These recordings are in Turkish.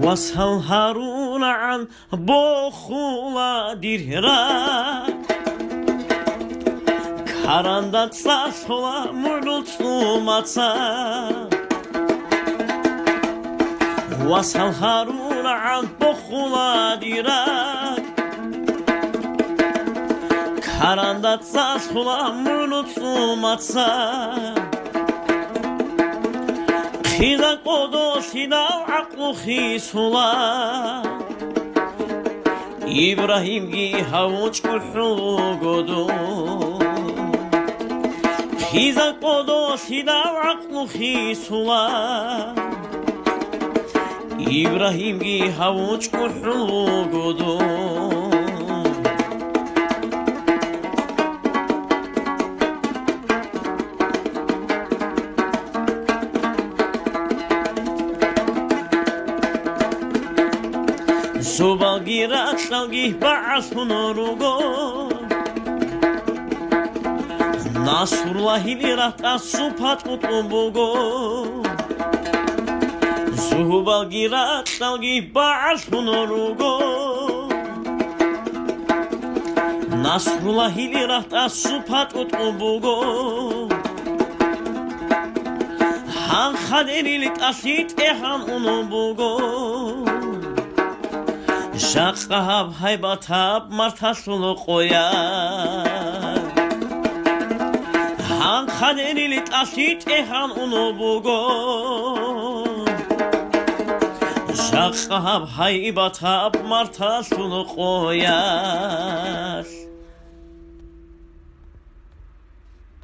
واسهل هارون عن بخula dirra Karanlıksa sola mürlütlüm atsa واسهل هارون عن بخula dirra Karanlıksa sola mürlütlüm atsa Хиза قدوس хида ақлу хисула Ибрахимги хавуч куху году Хиза قدوس хида ақлу хисула Ибрахимги хавуч куху году Subalgirat shalgi ba'asunurugo Nasrullahi lirat asupat mutlubugo Subalgirat shalgi ba'asunurugo Nasrullahi lirat asupat mutlubugo Han khaderilik asit ehan unubugo Şaqab haybatab martasulu qoyar Han xaderilik asit ehan unu bugo Şaqab haybatab martasulu qoyar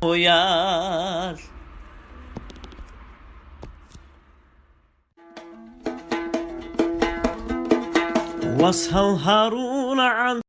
Qoyar واسهل هارون عن